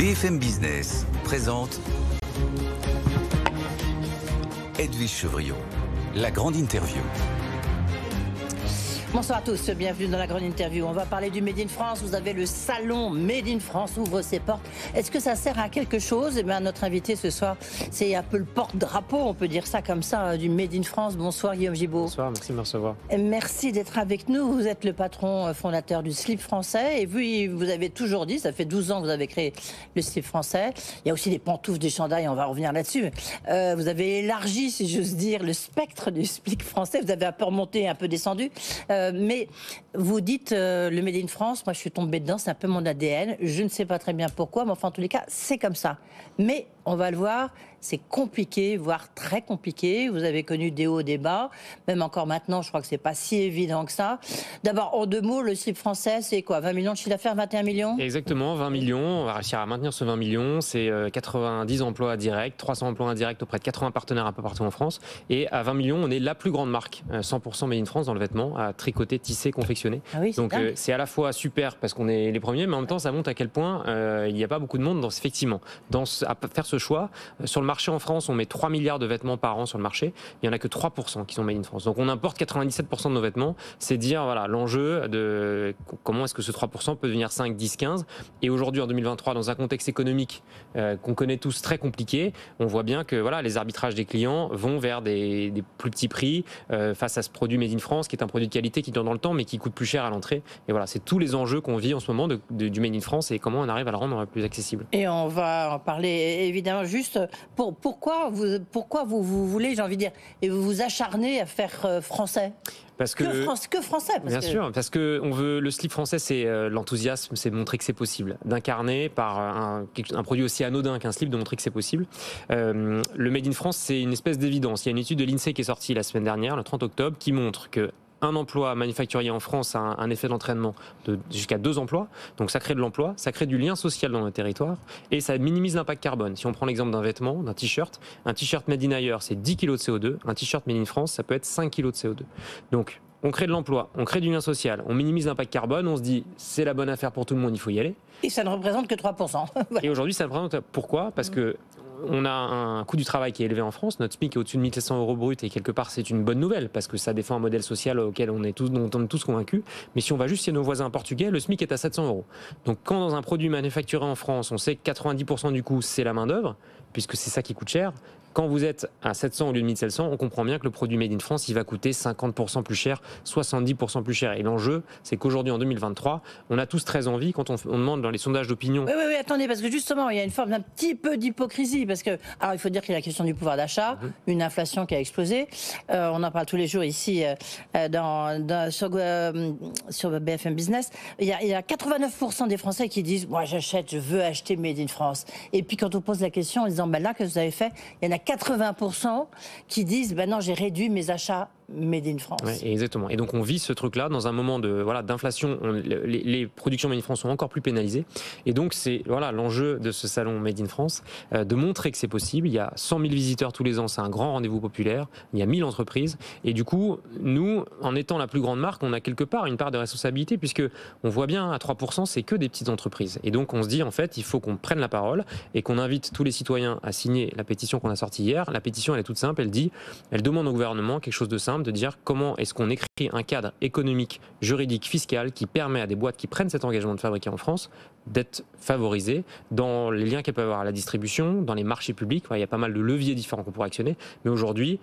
BFM Business présente Edwige Chevrillon, la grande interview. Bonsoir à tous, bienvenue dans la grande interview. On va parler du Made in France. Vous avez le salon Made in France ouvre ses portes. Est-ce que ça sert à quelque chose? Eh bien, notre invité ce soir, c'est un peu le porte-drapeau, on peut dire ça comme ça, du Made in France. Bonsoir Guillaume Gibault. Bonsoir, merci de me recevoir. Merci d'être avec nous. Vous êtes le patron fondateur du slip français. Et vous avez toujours dit, ça fait 12 ans que vous avez créé le slip français. Il y a aussi des pantoufles, des chandails, on va revenir là-dessus. Vous avez élargi, si j'ose dire, le spectre du slip français. Vous avez un peu remonté, un peu descendu. Mais vous dites le Made in France, moi je suis tombée dedans, c'est un peu mon ADN. Je ne sais pas très bien pourquoi, mais enfin en tous les cas, c'est comme ça. Mais on va le voir, c'est compliqué, voire très compliqué. Vous avez connu des hauts, des bas. Même encore maintenant, je crois que c'est pas si évident que ça. D'abord, en deux mots, le slip français, c'est quoi? 20 millions de chiffre d'affaires, 21 millions? Exactement, 20 millions. On va réussir à maintenir ce 20 millions. C'est 90 emplois directs, 300 emplois indirects auprès de 80 partenaires un peu partout en France. Et à 20 millions, on est la plus grande marque, 100% Made in France dans le vêtement, à tricoter, tisser, confectionner. Ah oui, donc c'est à la fois super parce qu'on est les premiers, mais en même temps, ça montre à quel point il n'y a pas beaucoup de monde effectivement, à faire ce choix. Sur le marché en France, on met 3 milliards de vêtements par an sur le marché. Il n'y en a que 3% qui sont made in France. Donc on importe 97% de nos vêtements. C'est dire voilà l'enjeu de comment est-ce que ce 3% peut devenir 5, 10, 15. Et aujourd'hui, en 2023, dans un contexte économique qu'on connaît tous très compliqué, on voit bien que voilà, les arbitrages des clients vont vers des plus petits prix face à ce produit made in France, qui est un produit de qualité qui dure dans le temps, mais qui coûte plus cher à l'entrée. Et voilà, c'est tous les enjeux qu'on vit en ce moment du made in France et comment on arrive à le rendre plus accessible. Et on va en parler évidemment juste pourquoi vous voulez, j'ai envie de dire, et vous vous acharnez à faire français? Parce que français bien sûr, parce que on veut le slip français, c'est l'enthousiasme, c'est de montrer que c'est possible, d'incarner par un produit aussi anodin qu'un slip, de montrer que c'est possible. Le Made in France, c'est une espèce d'évidence. Il y a une étude de l'INSEE qui est sortie la semaine dernière, le 30 octobre, qui montre que un emploi manufacturier en France a un effet d'entraînement de jusqu'à 2 emplois. Donc ça crée de l'emploi, ça crée du lien social dans notre territoire et ça minimise l'impact carbone. Si on prend l'exemple d'un vêtement, d'un t-shirt, un t-shirt made in ailleurs, c'est 10 kg de CO2. Un t-shirt made in France, ça peut être 5 kg de CO2. Donc on crée de l'emploi, on crée du lien social, on minimise l'impact carbone, on se dit c'est la bonne affaire pour tout le monde, il faut y aller. Et ça ne représente que 3%. Et aujourd'hui, ça représente pourquoi? Parce que on a un coût du travail qui est élevé en France. Notre SMIC est au-dessus de 1 700 € brut et quelque part c'est une bonne nouvelle parce que ça défend un modèle social dont on est tous convaincus. Mais si on va juste chez nos voisins portugais, le SMIC est à 700 €. Donc quand dans un produit manufacturé en France, on sait que 90% du coût c'est la main d'œuvre, puisque c'est ça qui coûte cher. Quand vous êtes à 700 au lieu de 1700, on comprend bien que le produit Made in France, il va coûter 50% plus cher, 70% plus cher. Et l'enjeu, c'est qu'aujourd'hui, en 2023, on a tous très envie, quand on demande dans les sondages d'opinion... Oui, attendez, parce que justement, il y a une forme d'un petit peu d'hypocrisie, parce que, alors il faut dire qu'il y a la question du pouvoir d'achat, une inflation qui a explosé. On en parle tous les jours ici sur BFM Business. Il y a 89% des Français qui disent, moi j'achète, je veux acheter Made in France. Et puis quand on pose la question en disant, ben là, qu'est-ce que vous avez fait? Il y en a 80% qui disent ben non, j'ai réduit mes achats Made in France. Ouais, exactement. Et donc on vit ce truc-là dans un moment d'inflation. Les productions Made in France sont encore plus pénalisées. Et donc c'est l'enjeu de ce salon Made in France, de montrer que c'est possible. Il y a 100 000 visiteurs tous les ans, c'est un grand rendez-vous populaire. Il y a 1000 entreprises. Et du coup, nous, en étant la plus grande marque, on a quelque part une part de responsabilité puisque on voit bien à 3%, c'est que des petites entreprises. Et donc on se dit en fait, il faut qu'on prenne la parole et qu'on invite tous les citoyens à signer la pétition qu'on a sortie hier. La pétition, elle est toute simple. Elle demande au gouvernement quelque chose de simple, de dire comment est-ce qu'on écrit un cadre économique, juridique, fiscal qui permet à des boîtes qui prennent cet engagement de fabriquer en France d'être favorisées dans les liens qu'elles peuvent avoir à la distribution, dans les marchés publics. Il y a pas mal de leviers différents qu'on pourrait actionner. Mais aujourd'hui,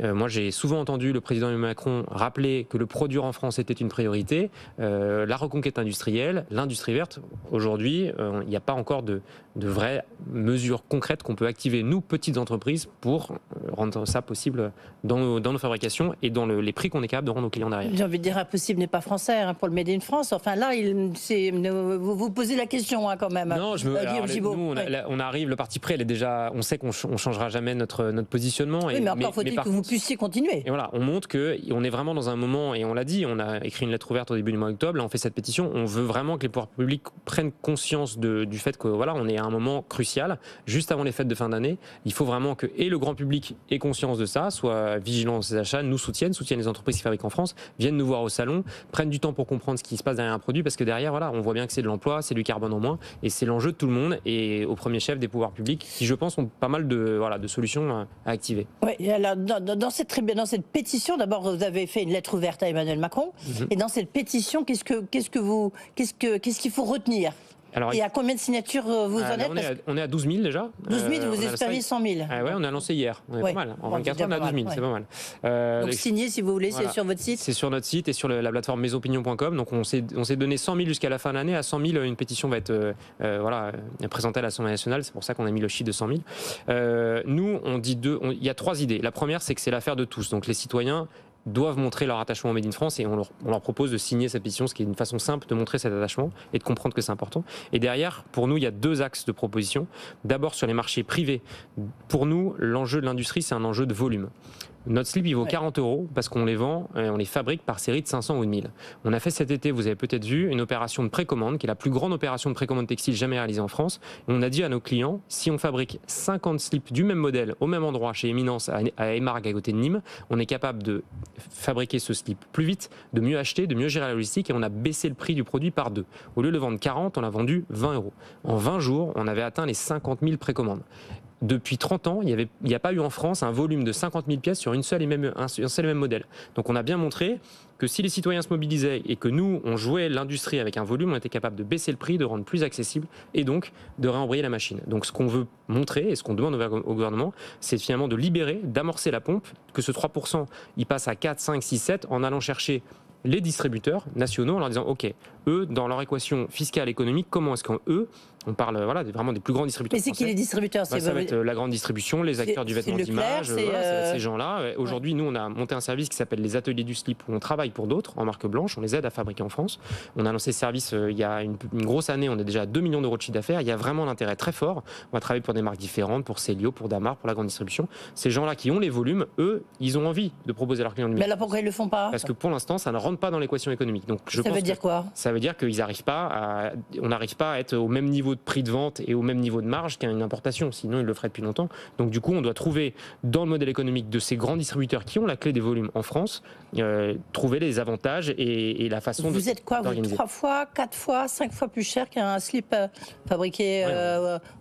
moi j'ai souvent entendu le président Emmanuel Macron rappeler que le produire en France était une priorité, la reconquête industrielle, l'industrie verte. Aujourd'hui, il n'y a pas encore de vraies mesures concrètes qu'on peut activer, nous, petites entreprises, pour rendre ça possible dans nos fabrications et dans les prix qu'on est capable de rendre aux clients derrière. J'ai envie de dire impossible n'est pas français pour le Made in France. Enfin là, vous posez la question quand même. Non, on arrive, le parti pris, on sait qu'on changera jamais notre positionnement. Oui, mais encore faut-il que vous puissiez continuer. Et voilà, on montre qu'on est vraiment dans un moment, et on l'a dit, on a écrit une lettre ouverte au début du mois d'octobre, là on fait cette pétition, on veut vraiment que les pouvoirs publics prennent conscience du fait que on est à un moment crucial, juste avant les fêtes de fin d'année. Il faut vraiment que le grand public aient conscience de ça, soient vigilants dans ses achats, nous soutiennent les entreprises qui fabriquent en France, viennent nous voir au salon, prennent du temps pour comprendre ce qui se passe derrière un produit, parce que derrière, voilà, on voit bien que c'est de l'emploi, c'est du carbone en moins, et c'est l'enjeu de tout le monde, et au premier chef des pouvoirs publics, qui je pense ont pas mal de solutions à activer. Oui, alors dans cette pétition, d'abord vous avez fait une lettre ouverte à Emmanuel Macron, et dans cette pétition, qu'est-ce qu'il faut retenir? Alors, et à combien de signatures vous en êtes? On est à 12 000 déjà. 12 000, vous espériez 100 000. Ouais, on a lancé hier. On est pas mal. En 24 heures, on a 12 000, c'est pas mal. Donc signé, si vous voulez, c'est sur votre site. C'est sur notre site et sur la plateforme mesopinions.com. Donc on s'est donné 100 000 jusqu'à la fin de l'année. À 100 000, une pétition va être présentée à l'Assemblée nationale. C'est pour ça qu'on a mis le chiffre de 100 000. Nous, on dit il y a 3 idées. La première, c'est que c'est l'affaire de tous. Donc les citoyens doivent montrer leur attachement au Made in France et on leur propose de signer cette pétition, ce qui est une façon simple de montrer cet attachement et de comprendre que c'est important. Et derrière, pour nous, il y a 2 axes de proposition. D'abord, sur les marchés privés. Pour nous, l'enjeu de l'industrie, c'est un enjeu de volume. Notre slip, il vaut 40 € parce qu'on les vend, on les fabrique par série de 500 ou de 1000. On a fait cet été, vous avez peut-être vu, une opération de précommande, qui est la plus grande opération de précommande textile jamais réalisée en France. Et on a dit à nos clients, si on fabrique 50 slips du même modèle, au même endroit, chez Éminence, à Émargues, à côté de Nîmes, on est capable de fabriquer ce slip plus vite, de mieux acheter, de mieux gérer la logistique, et on a baissé le prix du produit par 2. Au lieu de le vendre 40, on l'a vendu 20 €. En 20 jours, on avait atteint les 50 000 précommandes. Depuis 30 ans, il n'y a pas eu en France un volume de 50 000 pièces sur un seul et même modèle. Donc on a bien montré que si les citoyens se mobilisaient et que nous, on jouait l'industrie avec un volume, on était capable de baisser le prix, de rendre plus accessible et donc de réembrayer la machine. Donc ce qu'on veut montrer et ce qu'on demande au gouvernement, c'est finalement de libérer, d'amorcer la pompe, que ce 3%, il passe à 4, 5, 6, 7 en allant chercher les distributeurs nationaux en leur disant ok, eux, dans leur équation fiscale économique, comment est-ce qu'eux, on parle vraiment des plus grands distributeurs. Mais c'est qui les distributeurs? Ça va être la grande distribution, les acteurs du vêtement d'image, ces gens-là. Aujourd'hui, nous, on a monté un service qui s'appelle les ateliers du slip, où on travaille pour d'autres en marque blanche, on les aide à fabriquer en France. On a lancé ce service il y a une grosse année, on est déjà à 2 millions € de chiffre d'affaires. Il y a vraiment un intérêt très fort. On va travailler pour des marques différentes, pour Célio, pour Damar, pour la grande distribution. Ces gens-là qui ont les volumes, eux, ils ont envie de proposer à leurs clients du Mais alors pourquoi ils le font pas? Parce que pour l'instant, ça ne rentre pas dans l'équation économique. Donc, ça veut dire quoi? Ça veut dire qu'ils n'arrivent pas on n'arrive pas à être au même niveau de prix de vente et au même niveau de marge qu'une importation. Sinon, ils le feraient depuis longtemps. Donc, du coup, on doit trouver dans le modèle économique de ces grands distributeurs qui ont la clé des volumes en France, trouver les avantages et la façon Vous êtes quoi, vous, 3 fois, 4 fois, 5 fois plus cher qu'un slip fabriqué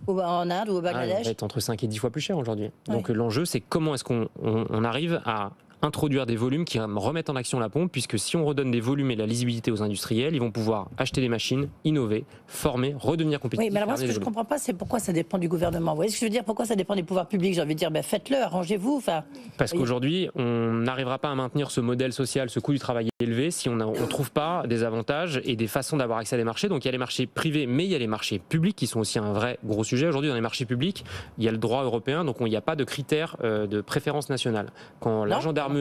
en Inde ou au Bangladesh? On va être entre 5 et 10 fois plus cher aujourd'hui. Donc, l'enjeu, c'est comment est-ce qu'on arrive à introduire des volumes qui remettent en action la pompe, puisque si on redonne des volumes et de la lisibilité aux industriels, ils vont pouvoir acheter des machines, innover, former, redevenir compétitifs. Oui, mais alors moi, ce que je ne comprends pas, c'est pourquoi ça dépend du gouvernement. Vous voyez ce que je veux dire? Pourquoi ça dépend des pouvoirs publics? J'ai envie de dire, faites-le, arrangez-vous. Parce qu'aujourd'hui, on n'arrivera pas à maintenir ce modèle social, ce coût du travail élevé, si on ne trouve pas des avantages et des façons d'avoir accès à des marchés. Donc il y a les marchés privés, mais il y a les marchés publics qui sont aussi un vrai gros sujet. Aujourd'hui, dans les marchés publics, il y a le droit européen, donc il n'y a pas de critères de préférence nationale. Quand la gendarmerie...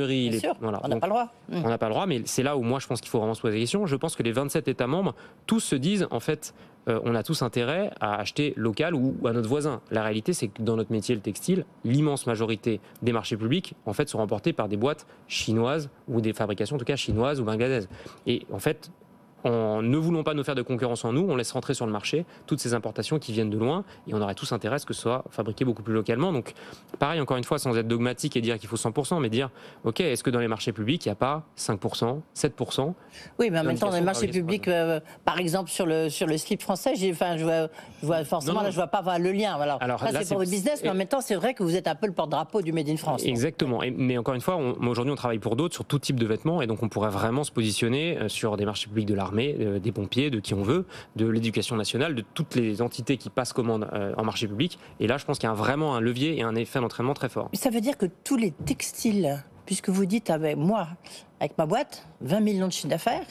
On n'a pas le droit. On n'a pas le droit, mais c'est là où moi je pense qu'il faut vraiment se poser la question. Je pense que les 27 États membres, tous se disent en fait, on a tous intérêt à acheter local ou à notre voisin. La réalité, c'est que dans notre métier, le textile, l'immense majorité des marchés publics, en fait, sont remportés par des boîtes chinoises ou des fabrications, en tout cas chinoises ou bangladaises. Et en fait, en ne voulant pas nous faire de concurrence en nous, on laisse rentrer sur le marché toutes ces importations qui viennent de loin et on aurait tous intérêt à ce que ce soit fabriqué beaucoup plus localement. Donc pareil, encore une fois, sans être dogmatique et dire qu'il faut 100%, mais dire, ok, est-ce que dans les marchés publics, il n'y a pas 5%, 7%? Oui, mais en même temps, dans les marchés publics, par exemple, sur le slip français, je vois forcément, là, je ne vois pas le lien. Alors là, c'est pour votre business, mais en même temps, c'est vrai que vous êtes un peu le porte-drapeau du Made in France. Exactement. Mais encore une fois, aujourd'hui, on travaille pour d'autres sur tout type de vêtements et donc on pourrait vraiment se positionner sur des marchés publics de l'armée, des pompiers, de qui on veut, de l'éducation nationale, de toutes les entités qui passent commande en marché public. Et là, je pense qu'il y a vraiment un levier et un effet d'entraînement très fort. Mais ça veut dire que tous les textiles, puisque vous dites avec moi, avec ma boîte, 20 millions de chiffre d'affaires,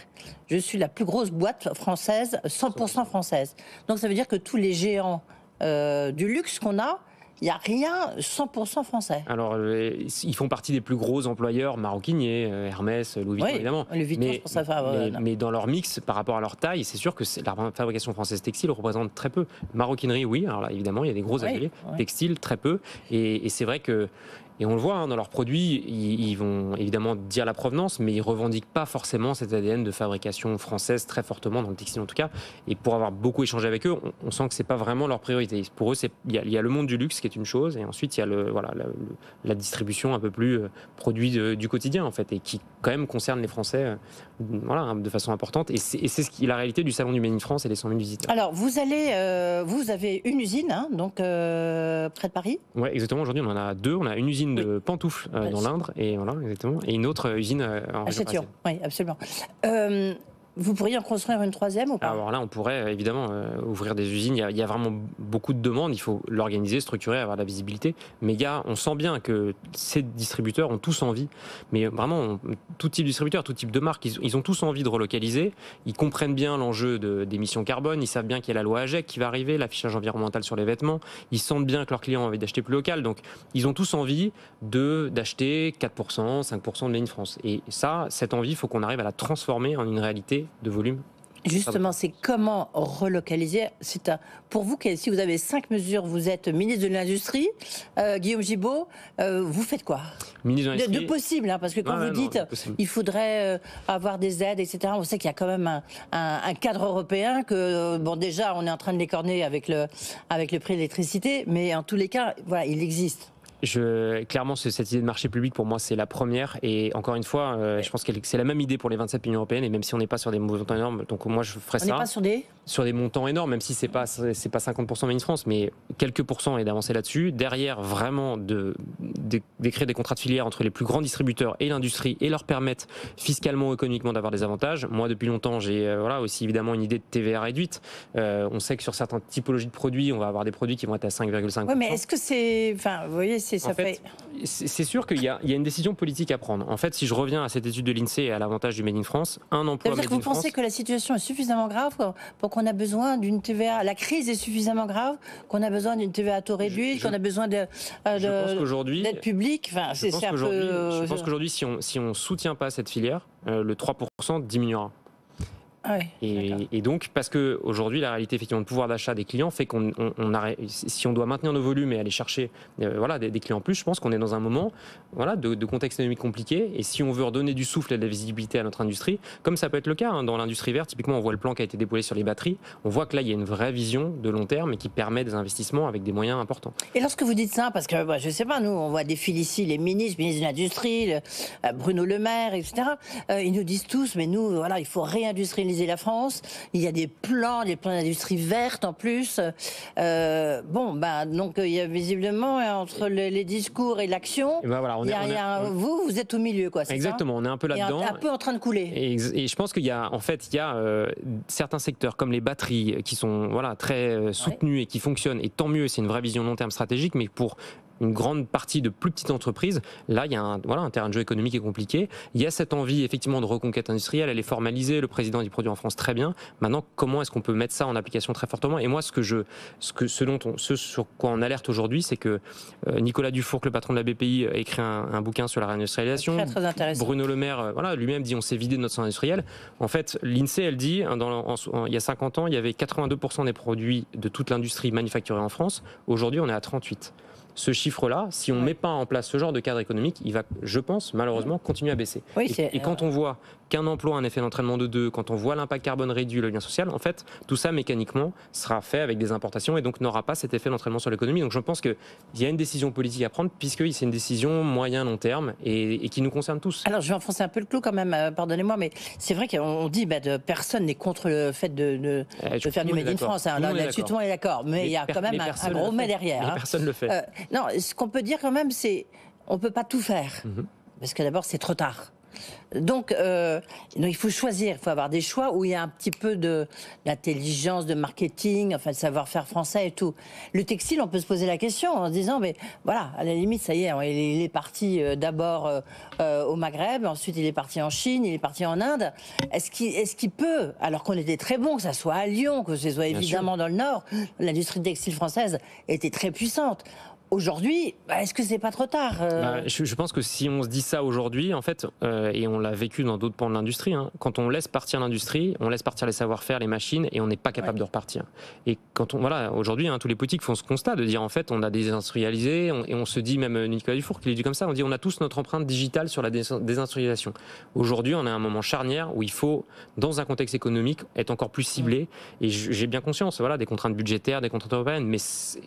je suis la plus grosse boîte française, 100% française. Donc ça veut dire que tous les géants du luxe qu'on a, il n'y a rien 100% français. Alors, ils font partie des plus gros employeurs maroquiniers, Hermès, Louis Vuitton, évidemment. Louis Vuitton, je pense à mais dans leur mix, par rapport à leur taille, c'est sûr que la fabrication française textile représente très peu. Maroquinerie, oui. Alors là, évidemment, il y a des gros ateliers. Textile, très peu. Et c'est vrai que Et on le voit dans leurs produits, ils vont évidemment dire la provenance, mais ils revendiquent pas forcément cet ADN de fabrication française très fortement, dans le textile en tout cas. Et pour avoir beaucoup échangé avec eux, on sent que c'est pas vraiment leur priorité. Pour eux, il y a le monde du luxe qui est une chose, et ensuite il y a la distribution un peu plus produit du quotidien en fait, et qui quand même concerne les Français de façon importante. Et c'est la réalité du salon du Made in France et les 100 000 visiteurs. Alors vous avez une usine, hein, donc près de Paris. Ouais, exactement. Aujourd'hui, on en a 2. On a une usine de pantoufles dans l'Indre, et voilà, exactement, et une autre usine en région parisienne. Oui, absolument. Vous pourriez en construire une 3e ou pas? Alors là, on pourrait évidemment ouvrir des usines. Il y a vraiment beaucoup de demandes. Il faut l'organiser, structurer, avoir de la visibilité. Mais on sent bien que ces distributeurs ont tous envie, mais vraiment tout type de distributeur, tout type de marque, ils ont tous envie de relocaliser. Ils comprennent bien l'enjeu d'émissions carbone. Ils savent bien qu'il y a la loi AGEC qui va arriver, l'affichage environnemental sur les vêtements. Ils sentent bien que leurs clients ont envie d'acheter plus local. Donc, ils ont tous envie d'acheter 4%, 5% de Made in France. Et ça, cette envie, il faut qu'on arrive à la transformer en une réalité de volume. Justement, c'est comment relocaliser. Pour vous, si vous avez 5 mesures, vous êtes ministre de l'Industrie, Guillaume Gibault, vous faites quoi? Ministre de l'Industrie. De possible, hein, parce que quand vous dites il faudrait avoir des aides, etc., on sait qu'il y a quand même un cadre européen que, bon, déjà, on est en train de l'écorner avec le prix de l'électricité, mais en tous les cas, voilà, il existe. Clairement, cette idée de marché public, pour moi, c'est la première. Et encore une fois, je pense que c'est la même idée pour les 27 pays européennes. Et même si on n'est pas sur des montants énormes, donc moi, je ferais ça. On n'est pas sur des montants énormes, même si c'est pas 50% Made in France, mais quelques pourcents, et d'avancer là-dessus. Derrière, vraiment, d'écrire des contrats de filière entre les plus grands distributeurs et l'industrie, et leur permettre fiscalement ou économiquement d'avoir des avantages. Moi, depuis longtemps, j'ai aussi évidemment une idée de TVA réduite. On sait que sur certaines typologies de produits, on va avoir des produits qui vont être à 5,5%. Oui, mais est-ce que c'est... Enfin, vous voyez, c'est sûr qu'il y a une décision politique à prendre. En fait, si je reviens à cette étude de l'INSEE et à l'avantage du Made in France, un emploi Made in France... Vous pensez que la situation est suffisamment grave pour qu'on a besoin d'une TVA... La crise est suffisamment grave qu'on a besoin d'une TVA à taux réduit, qu'on a besoin d'aide publique. Enfin, je pense qu'aujourd'hui, si on ne soutient pas cette filière, le 3% diminuera. Ah oui, et donc, parce qu'aujourd'hui, la réalité effectivement de pouvoir d'achat des clients fait si on doit maintenir nos volumes et aller chercher des clients en plus, je pense qu'on est dans un moment de contexte économique compliqué. Et si on veut redonner du souffle et de la visibilité à notre industrie, comme ça peut être le cas dans l'industrie verte, typiquement, on voit le plan qui a été déployé sur les batteries. On voit que là, il y a une vraie vision de long terme et qui permet des investissements avec des moyens importants. Et lorsque vous dites ça, parce que je ne sais pas, nous, on voit défiler ici les ministres de l'Industrie, Bruno Le Maire, etc. Ils nous disent tous, mais nous, il faut réindustrialiser la France. Il y a des plans d'industrie verte en plus. Donc il y a visiblement entre les discours et l'action, vous êtes au milieu, quoi. Exactement, on est un peu là-dedans. Un peu en train de couler. Et je pense qu'il y a certains secteurs comme les batteries qui sont très soutenus et qui fonctionnent. Et tant mieux, c'est une vraie vision long terme stratégique, mais pour une grande partie de plus petites entreprises, là, il y a un terrain de jeu économique qui est compliqué. Il y a cette envie, effectivement, de reconquête industrielle. Elle est formalisée. Le président dit produit en France très bien. Maintenant, comment est-ce qu'on peut mettre ça en application très fortement? Et moi, ce sur quoi on alerte aujourd'hui, c'est que Nicolas Dufourcq, le patron de la BPI, a écrit un bouquin sur la réindustrialisation. Très, très intéressant. Bruno Le Maire, lui-même dit on s'est vidé de notre centre industriel. En fait, l'INSEE, elle dit, il y a 50 ans, il y avait 82% des produits de toute l'industrie manufacturée en France. Aujourd'hui, on est à 38%. Ce chiffre-là, si on ne met pas en place ce genre de cadre économique, il va, je pense, malheureusement, continuer à baisser. Oui, et quand on voit qu'un emploi a un effet d'entraînement de 2, quand on voit l'impact carbone réduit, le lien social, en fait, tout ça, mécaniquement, sera fait avec des importations et donc n'aura pas cet effet d'entraînement sur l'économie. Donc je pense qu'il y a une décision politique à prendre, puisque c'est une décision moyen-long terme et qui nous concerne tous. Alors, je vais enfoncer un peu le clou quand même, pardonnez-moi, mais c'est vrai qu'on dit personne n'est contre le fait de faire du Made in France. Là-dessus, tout le monde est d'accord. Mais il y a quand même un gros mais derrière. Mais personne ne le fait. Non, ce qu'on peut dire quand même, c'est on ne peut pas tout faire. Parce que d'abord, c'est trop tard. Donc, il faut choisir, il faut avoir des choix où il y a un petit peu d'intelligence, de marketing, enfin, de savoir-faire français et tout. Le textile, on peut se poser la question en se disant, mais voilà, à la limite, ça y est, il est parti d'abord au Maghreb, ensuite il est parti en Chine, il est parti en Inde. Est-ce qu'il peut, alors qu'on était très bon, que ça soit à Lyon, que ce soit évidemment dans le Nord, l'industrie textile française était très puissante. aujourd'hui, est-ce que c'est pas trop tard Je pense que si on se dit ça aujourd'hui, en fait, et on l'a vécu dans d'autres pans de l'industrie, quand on laisse partir l'industrie, on laisse partir les savoir-faire, les machines, et on n'est pas capable de repartir. Et quand aujourd'hui, tous les politiques font ce constat de dire en fait, on a désindustrialisé, et on se dit, même Nicolas Dufour qui l'a dit comme ça, on dit on a tous notre empreinte digitale sur la désindustrialisation. Aujourd'hui, on est à un moment charnière où il faut, dans un contexte économique, être encore plus ciblé. Et j'ai bien conscience, des contraintes budgétaires, des contraintes européennes, mais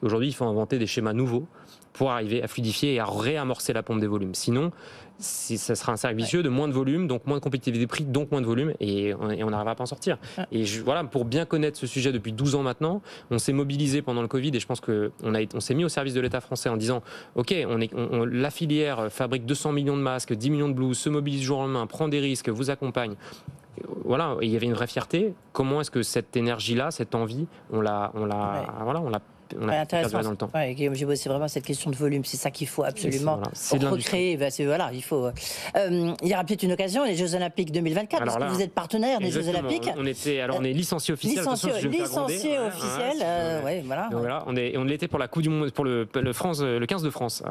aujourd'hui, il faut inventer des schémas nouveaux pour arriver à fluidifier et à réamorcer la pompe des volumes. Sinon, ça sera un cercle vicieux de moins de volume, donc moins de compétitivité des prix, donc moins de volume, et on n'arrivera pas à en sortir. Et pour bien connaître ce sujet depuis 12 ans maintenant, on s'est mobilisé pendant le Covid, et je pense qu'on s'est mis au service de l'État français en disant, OK, la filière fabrique 200 millions de masques, 10 millions de blouses, se mobilise jour en main, prend des risques, vous accompagne. Il y avait une vraie fierté. Comment est-ce que cette énergie-là, cette envie, on l'a intéressant dans le temps. Guillaume Gibaud, c'est vraiment cette question de volume, c'est ça qu'il faut absolument recréer. Il faut. Il y aura peut-être une occasion, les Jeux Olympiques 2024, parce que vous êtes partenaire des Jeux Olympiques. On est licencié officiel. Licencié officiel, voilà. On l'était pour la Coupe du Monde, pour le 15 de France.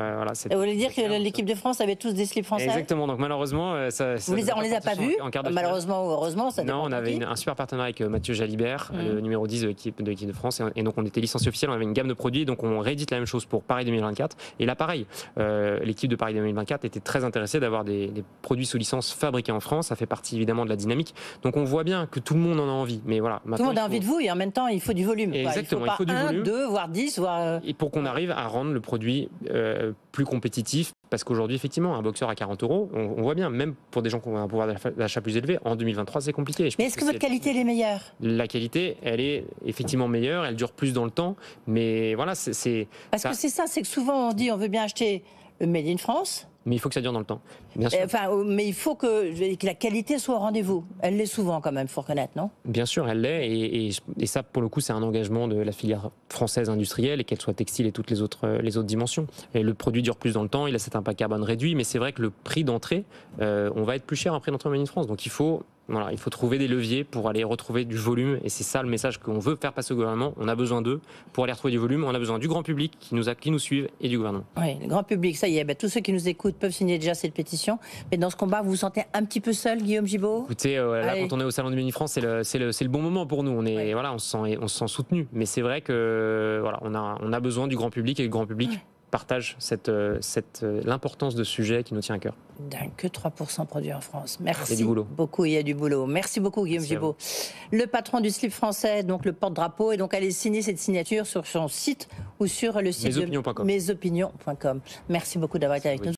Vous voulez dire que l'équipe de France avait tous des slips français? Exactement. Donc malheureusement, on les a pas vus. Malheureusement ou heureusement, ça dépend. Non, on avait un super partenariat avec Mathieu Jalibert, le numéro 10 de l'équipe de France, et donc on était licencié officiel. On avait une gamme de produits, donc on réédite la même chose pour Paris 2024. Et là, pareil, l'équipe de Paris 2024 était très intéressée d'avoir des produits sous licence fabriqués en France. Ça fait partie évidemment de la dynamique. Donc on voit bien que tout le monde en a envie. Mais voilà, tout le monde a envie de vous, et en même temps, il faut du volume. Exactement, il faut du volume. 2, voire 10, Et pour qu'on arrive à rendre le produit plus compétitif. Parce qu'aujourd'hui, effectivement, un boxeur à 40 €, on voit bien, même pour des gens qui ont un pouvoir d'achat plus élevé, en 2023, c'est compliqué. Mais est-ce que votre qualité est meilleure? La qualité, elle est effectivement meilleure, elle dure plus dans le temps, mais voilà, c'est... Parce que c'est ça, c'est que souvent on dit on veut bien acheter le Made in France. Mais il faut que ça dure dans le temps, bien sûr. Mais il faut que la qualité soit au rendez-vous. Elle l'est souvent quand même, il faut reconnaître, non? Bien sûr, elle l'est, et ça, pour le coup, c'est un engagement de la filière française industrielle, et qu'elle soit textile et toutes les autres dimensions. Et le produit dure plus dans le temps, il a cet impact carbone réduit, mais c'est vrai que le prix d'entrée, on va être plus cher un prix d'entrée Made in France. Donc il faut trouver des leviers pour aller retrouver du volume, et c'est ça le message qu'on veut faire passer au gouvernement. On a besoin d'eux pour aller retrouver du volume, on a besoin du grand public qui nous suivent et du gouvernement. Oui, le grand public, ça y est, tous ceux qui nous écoutent peuvent signer déjà cette pétition. Mais dans ce combat, vous vous sentez un petit peu seul, Guillaume Gibaud? Écoutez, là, quand on est au Salon du Made in France, c'est le bon moment pour nous. On se sent soutenu. Mais c'est vrai que on a besoin du grand public, et le grand public partage l'importance de ce sujet qui nous tient à cœur. Que 3% produits en France. Merci. Il y a du boulot. Beaucoup, il y a du boulot. Merci beaucoup, Guillaume Gibaud. Le patron du slip français, donc le porte-drapeau, et donc allez signer cette signature sur son site ou sur le site mesopinions.com. mesopinions.com. Merci beaucoup d'avoir été avec nous.